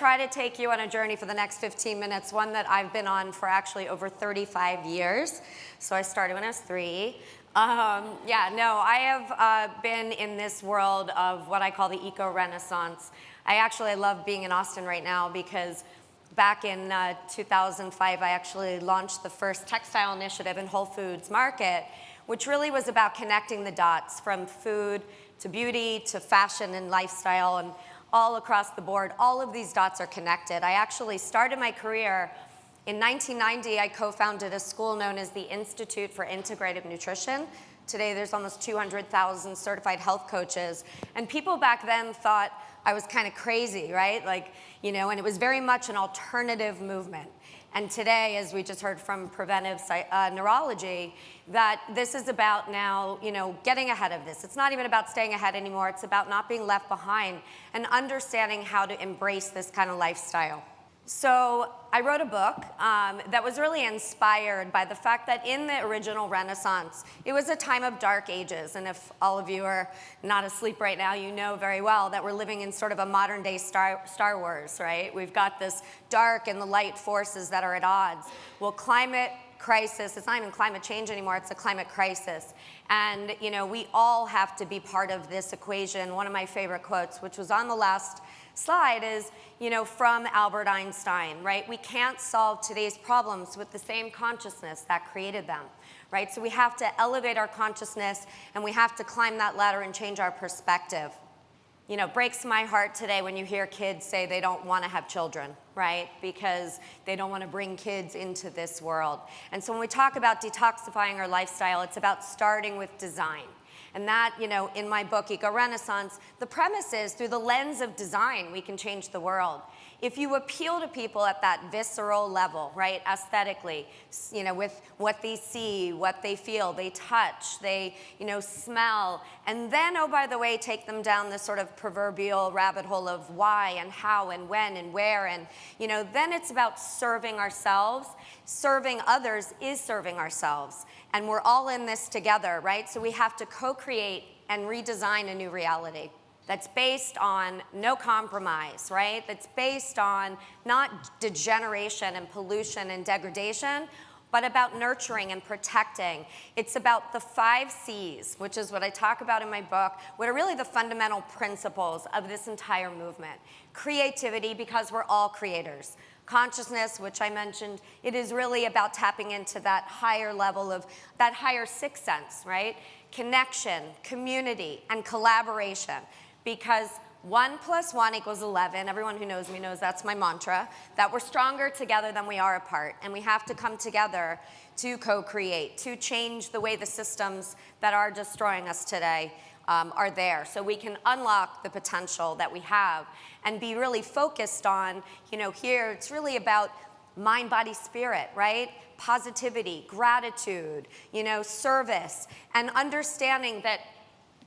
try to take you on a journey for the next 15 minutes, one that I've been on for actually over 35 years. So I started when I was 3. I have been in this world of what I call the eco-renaissance. I love being in Austin right now because back in 2005, I actually launched the first textile initiative in Whole Foods Market, which really was about connecting the dots from food to beauty to fashion and lifestyle and all across the board. All of these dots are connected. I actually started my career in 1990. I co-founded a school known as the Institute for Integrative Nutrition. Today there's almost 200,000 certified health coaches. And people back then thought I was kind of crazy, right? And it was very much an alternative movement. And today, as we just heard from preventive neurology, that this is about now, getting ahead of this. It's not even about staying ahead anymore. It's about not being left behind and understanding how to embrace this kind of lifestyle. So I wrote a book that was really inspired by the fact that in the original Renaissance, it was a time of dark ages. And if all of you are not asleep right now, you know very well that we're living in sort of a modern day Star Wars, right? We've got this dark and the light forces that are at odds. Well, climate crisis, it's not even climate change anymore, it's a climate crisis. And we all have to be part of this equation. One of my favorite quotes, which was on the last slide, is from Albert Einstein, right? We can't solve today's problems with the same consciousness that created them, right? So we have to elevate our consciousness and we have to climb that ladder and change our perspective. Breaks my heart today when you hear kids say they don't want to have children, right? Because they don't want to bring kids into this world. And so when we talk about detoxifying our lifestyle, it's about starting with design. And that, in my book, Eco-Renaissance, the premise is through the lens of design, we can change the world. If you appeal to people at that visceral level, right, aesthetically, with what they see, what they feel, they touch, they, smell, and then, oh, by the way, take them down this sort of proverbial rabbit hole of why and how and when and where, and, then it's about serving ourselves. Serving others is serving ourselves. And we're all in this together, right? So we have to co-create and redesign a new reality that's based on no compromise, right? That's based on not degeneration and pollution and degradation, but about nurturing and protecting. It's about the 5 C's, which is what I talk about in my book, what are really the fundamental principles of this entire movement. Creativity, because we're all creators. Consciousness, which I mentioned, it is really about tapping into that higher level of, that higher sixth sense, right? Connection, community, and collaboration. Because 1 + 1 = 11. Everyone who knows me knows that's my mantra, that we're stronger together than we are apart. And we have to come together to co-create, to change the way the systems that are destroying us today are there. So we can unlock the potential that we have and be really focused on, here it's really about mind, body, spirit, right? Positivity, gratitude, service, and understanding that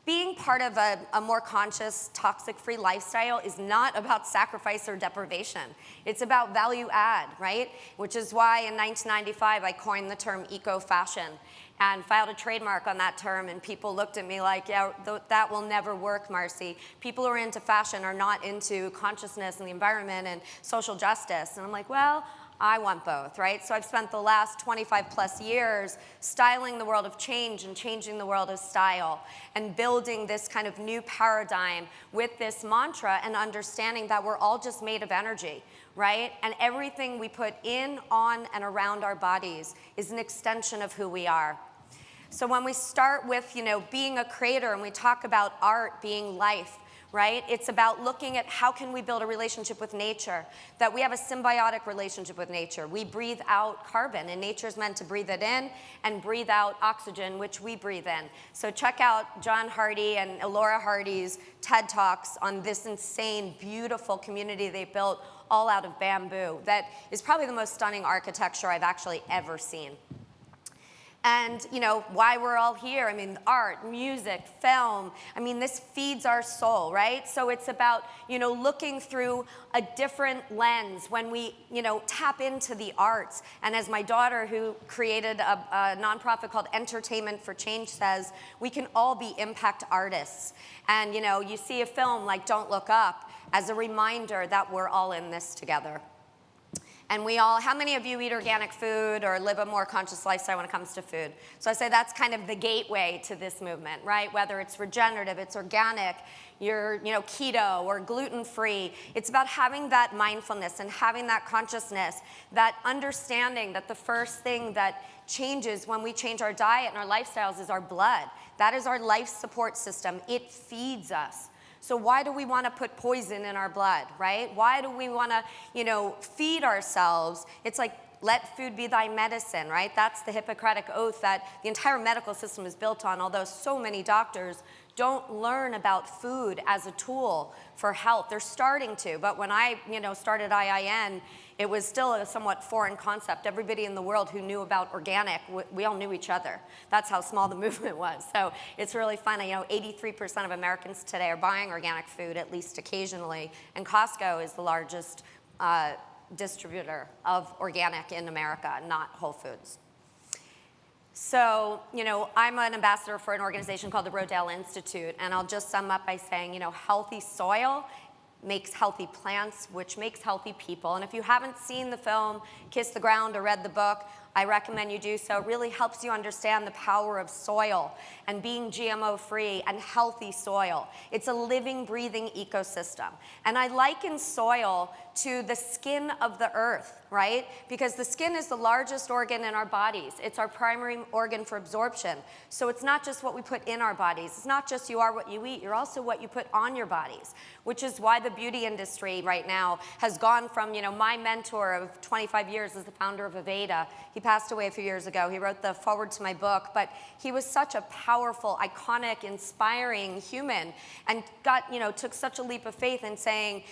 being part of a more conscious, toxic-free lifestyle is not about sacrifice or deprivation. It's about value add, right? Which is why in 1995 I coined the term eco-fashion and filed a trademark on that term, and people looked at me like, yeah, that will never work, Marci. People who are into fashion are not into consciousness and the environment and social justice. And I'm like, well, I want both, right? So I've spent the last 25 plus years styling the world of change and changing the world of style and building this kind of new paradigm with this mantra and understanding that we're all just made of energy, right? And everything we put in, on, and around our bodies is an extension of who we are. So when we start with, being a creator and we talk about art being life, right? It's about looking at how can we build a relationship with nature, that we have a symbiotic relationship with nature. We breathe out carbon, and nature's meant to breathe it in and breathe out oxygen, which we breathe in. So check out John Hardy and Elora Hardy's TED Talks on this insane, beautiful community they built all out of bamboo. That is probably the most stunning architecture I've actually ever seen. And, why we're all here. I mean, art, music, film. I mean, this feeds our soul, right? So it's about, looking through a different lens when we, tap into the arts. And as my daughter, who created a nonprofit called Entertainment for Change, says, we can all be impact artists. And, you see a film like Don't Look Up, as a reminder that we're all in this together. And we all, how many of you eat organic food or live a more conscious lifestyle when it comes to food? So I say that's kind of the gateway to this movement, right? Whether it's regenerative, it's organic, you're keto or gluten-free. It's about having that mindfulness and having that consciousness, that understanding that the first thing that changes when we change our diet and our lifestyles is our blood. That is our life support system. It feeds us. So why do we want to put poison in our blood, right? Why do we want to, feed ourselves? It's like, let food be thy medicine, right? That's the Hippocratic oath that the entire medical system is built on, although so many doctors don't learn about food as a tool for health. They're starting to, but when I, started IIN, it was still a somewhat foreign concept. Everybody in the world who knew about organic, we all knew each other. That's how small the movement was. So it's really fun. 83% of Americans today are buying organic food, at least occasionally, and Costco is the largest distributor of organic in America, not Whole Foods. So, I'm an ambassador for an organization called the Rodale Institute, and I'll just sum up by saying, healthy soil makes healthy plants, which makes healthy people. And if you haven't seen the film Kiss the Ground or read the book, I recommend you do so. It really helps you understand the power of soil and being GMO-free and healthy soil. It's a living, breathing ecosystem. And I liken soil to the skin of the earth, right? Because the skin is the largest organ in our bodies. It's our primary organ for absorption. So it's not just what we put in our bodies. It's not just you are what you eat. You're also what you put on your bodies, which is why the beauty industry right now has gone from, my mentor of 25 years is the founder of Aveda. He passed away a few years ago. He wrote the foreword to my book, but he was such a powerful, iconic, inspiring human and took such a leap of faith in saying,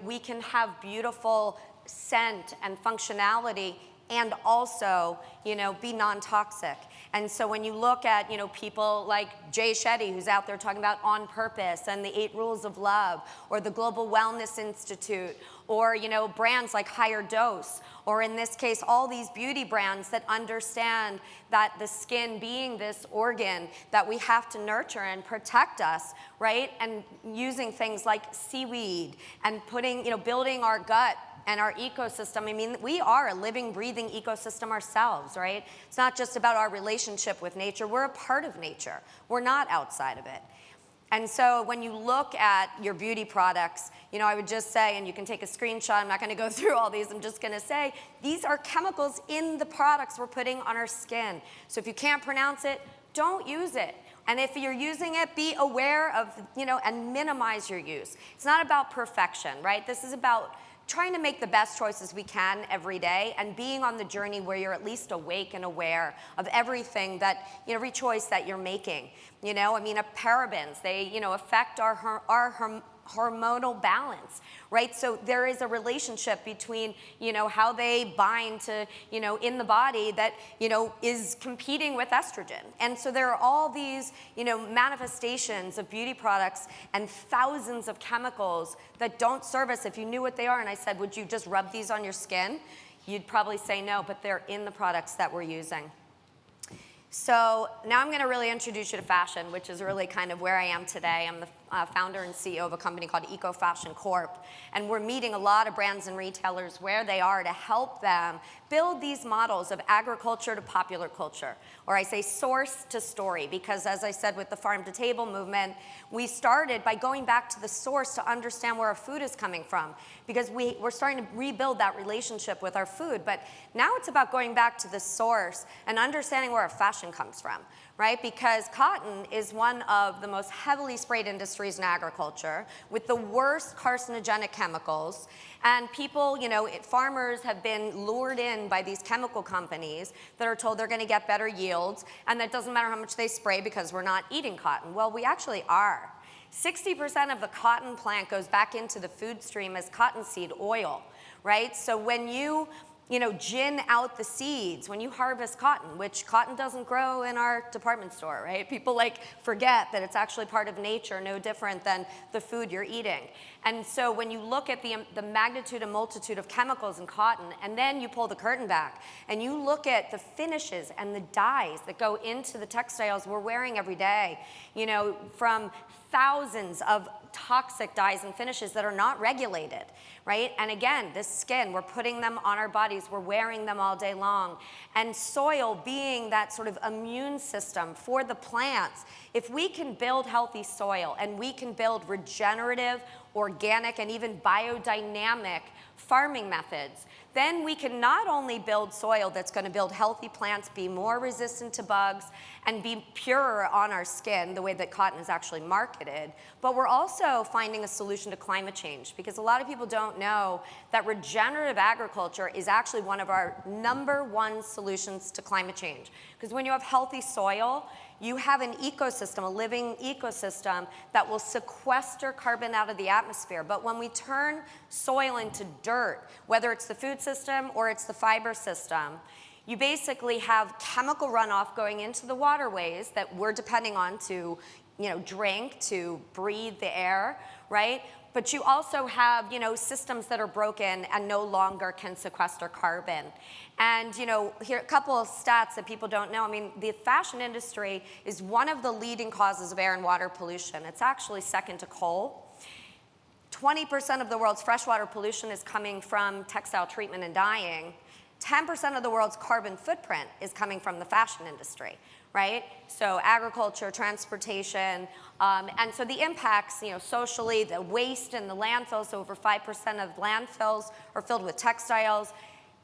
we can have beautiful scent and functionality and also, be non-toxic. And so when you look at, people like Jay Shetty, who's out there talking about On Purpose and the 8 Rules of Love, or the Global Wellness Institute, or, brands like Higher Dose, or in this case, all these beauty brands that understand that the skin being this organ that we have to nurture and protect us, right? And using things like seaweed and putting, building our gut and our ecosystem. I mean, we are a living, breathing ecosystem ourselves, right? It's not just about our relationship with nature. We're a part of nature. We're not outside of it. And so when you look at your beauty products, I would just say, and you can take a screenshot, I'm not going to go through all these, I'm just going to say, these are chemicals in the products we're putting on our skin. So if you can't pronounce it, don't use it. And if you're using it, be aware of, and minimize your use. It's not about perfection, right? This is about trying to make the best choices we can every day and being on the journey where you're at least awake and aware of everything that, every choice that you're making. Parabens, they, affect our hormonal balance, right? So there is a relationship between, how they bind to, in the body that, is competing with estrogen. And so there are all these, manifestations of beauty products and thousands of chemicals that don't serve us. If you knew what they are, and I said, would you just rub these on your skin? You'd probably say no, but they're in the products that we're using. So now I'm going to really introduce you to fashion, which is really kind of where I am today. I'm the founder and CEO of a company called Eco Fashion Corp. And we're meeting a lot of brands and retailers where they are to help them build these models of agriculture to popular culture, or I say source to story, because as I said with the farm to table movement, we started by going back to the source to understand where our food is coming from, because we're starting to rebuild that relationship with our food. But now it's about going back to the source and understanding where our fashion comes from, right? Because cotton is one of the most heavily sprayed industries in agriculture with the worst carcinogenic chemicals. And people, farmers have been lured in by these chemical companies that are told they're going to get better yields, and that doesn't matter how much they spray because we're not eating cotton. Well, we actually are. 60% of the cotton plant goes back into the food stream as cottonseed oil, right? So when you gin out the seeds when you harvest cotton, which cotton doesn't grow in our department store, right? People forget that it's actually part of nature, no different than the food you're eating. And so when you look at the magnitude and multitude of chemicals in cotton, and then you pull the curtain back and you look at the finishes and the dyes that go into the textiles we're wearing every day, from thousands of toxic dyes and finishes that are not regulated, right? And again, this skin, we're putting them on our bodies, we're wearing them all day long. And soil being that sort of immune system for the plants, if we can build healthy soil and we can build regenerative, organic, and even biodynamic farming methods, then we can not only build soil that's going to build healthy plants, be more resistant to bugs, and be purer on our skin, the way that cotton is actually marketed, but we're also finding a solution to climate change, because a lot of people don't know that regenerative agriculture is actually one of our #1 solutions to climate change. Because when you have healthy soil, you have an ecosystem, a living ecosystem that will sequester carbon out of the atmosphere. But when we turn soil into dirt, whether it's the food system or it's the fiber system, you basically have chemical runoff going into the waterways that we're depending on to, drink, to breathe the air, right? But you also have, systems that are broken and no longer can sequester carbon. And, here are a couple of stats that people don't know. I mean, the fashion industry is one of the leading causes of air and water pollution. It's actually second to coal. 20% of the world's freshwater pollution is coming from textile treatment and dyeing. 10% of the world's carbon footprint is coming from the fashion industry, right? So agriculture, transportation, and so the impacts, socially, the waste in the landfills, so over 5% of landfills are filled with textiles.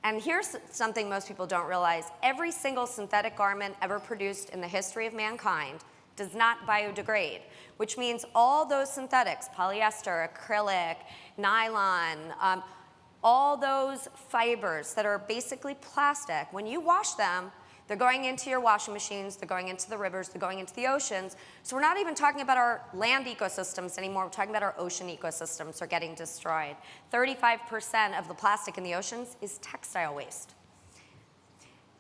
And here's something most people don't realize. Every single synthetic garment ever produced in the history of mankind does not biodegrade, which means all those synthetics, polyester, acrylic, nylon, all those fibers that are basically plastic, when you wash them, they're going into your washing machines, they're going into the rivers, they're going into the oceans. So we're not even talking about our land ecosystems anymore, we're talking about our ocean ecosystems are getting destroyed. 35% of the plastic in the oceans is textile waste.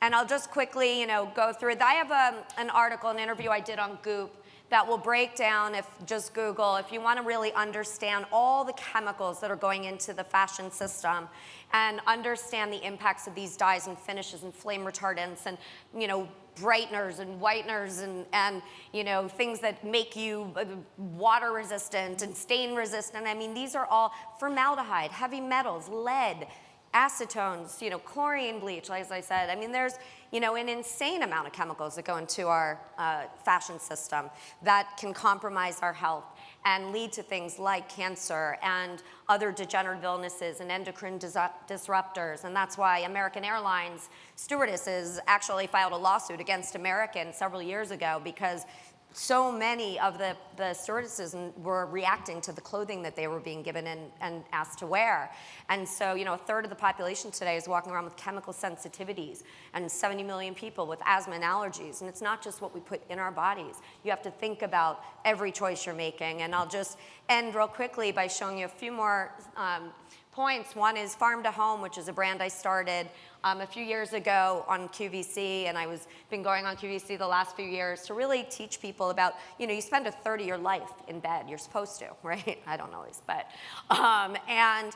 And I'll just quickly, go through it. I have an article, an interview I did on Goop that will break down, if just Google, if you want to really understand all the chemicals that are going into the fashion system and understand the impacts of these dyes and finishes and flame retardants and, brighteners and whiteners and things that make you water resistant and stain resistant. I mean, these are all formaldehyde, heavy metals, lead, acetones, chlorine bleach, as I said. I mean, there's, an insane amount of chemicals that go into our fashion system that can compromise our health and lead to things like cancer and other degenerative illnesses and endocrine disruptors. And that's why American Airlines stewardesses actually filed a lawsuit against American several years ago, because so many of the stewardesses were reacting to the clothing that they were being given and asked to wear. And so, a third of the population today is walking around with chemical sensitivities, and 70 million people with asthma and allergies. And it's not just what we put in our bodies. You have to think about every choice you're making. And I'll just end real quickly by showing you a few more points. One is Farm to Home, which is a brand I started a few years ago on QVC, and been going on QVC the last few years to really teach people about, you spend a third of your life in bed. You're supposed to, right? I don't always, but, and,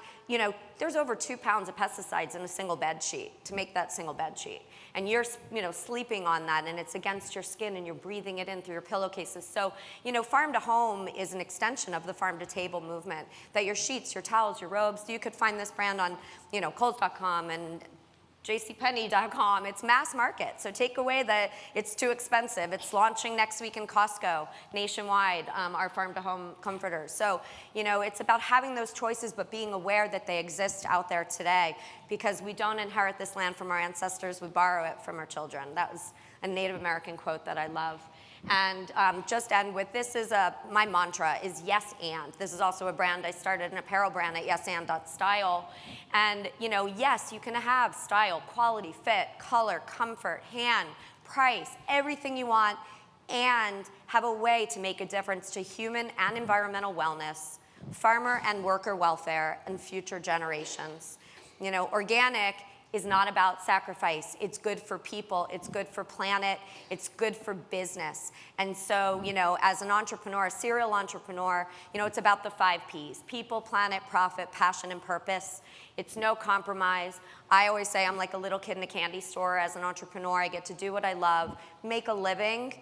there's over 2 pounds of pesticides in a single bed sheet to make that single bed sheet. And you're, sleeping on that, and it's against your skin, and you're breathing it in through your pillowcases. So, Farm to Home is an extension of the farm to table movement, that your sheets, your towels, your robes, you could find this brand on, Kohl's.com and JCPenney.com. It's mass market, so take away that it's too expensive. It's launching next week in Costco nationwide, our Farm to Home comforters. So, it's about having those choices, but being aware that they exist out there today, because we don't inherit this land from our ancestors, we borrow it from our children. That was a Native American quote that I love. And just end with, this is my mantra is yes and. This is also a brand I started, an apparel brand at yesand.style. And yes, you can have style, quality, fit, color, comfort, hand, price, everything you want, and have a way to make a difference to human and environmental wellness, farmer and worker welfare, and future generations. Organic is not about sacrifice. It's good for people, it's good for planet, it's good for business. And so, as an entrepreneur, a serial entrepreneur, it's about the 5 Ps: people, planet, profit, passion, and purpose. It's no compromise. I always say I'm like a little kid in a candy store as an entrepreneur. I get to do what I love, make a living,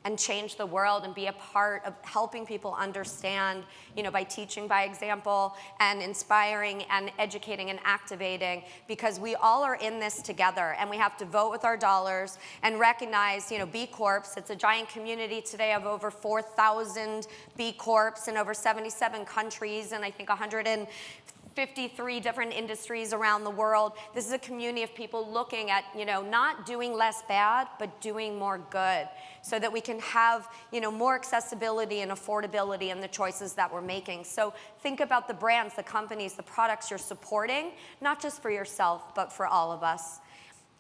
and change the world and be a part of helping people understand, by teaching by example and inspiring and educating and activating, because we all are in this together, and we have to vote with our dollars and recognize, B Corps. It's a giant community today of over 4,000 B Corps in over 77 countries and I think 153 different industries around the world. This is a community of people looking at, not doing less bad, but doing more good, so that we can have, more accessibility and affordability in the choices that we're making. So think about the brands, the companies, the products you're supporting, not just for yourself, but for all of us.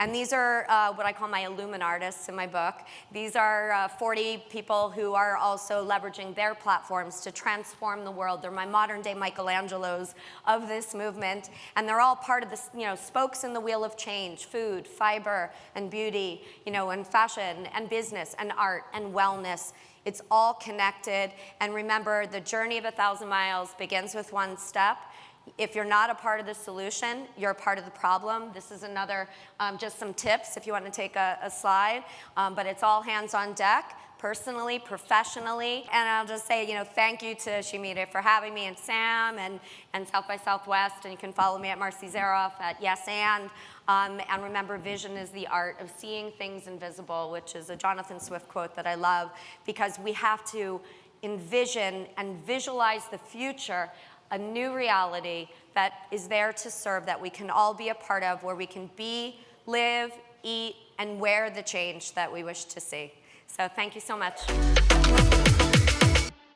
And these are what I call my Illuminartists in my book. These are 40 people who are also leveraging their platforms to transform the world. They're my modern day Michelangelos of this movement. And they're all part of this, spokes in the wheel of change: food, fiber, and beauty, and fashion, and business, and art, and wellness. It's all connected. And remember, the journey of 1,000 miles begins with one step. If you're not a part of the solution, you're a part of the problem. This is another, just some tips if you want to take a slide. But it's all hands on deck, personally, professionally. And I'll just say, thank you to Shimita for having me, and Sam, and South by Southwest. And you can follow me at Marci Zaroff at Yes And remember, vision is the art of seeing things invisible, which is a Jonathan Swift quote that I love, because we have to envision and visualize the future, a new reality that is there to serve, that we can all be a part of, where we can be, live, eat, and wear the change that we wish to see. So thank you so much.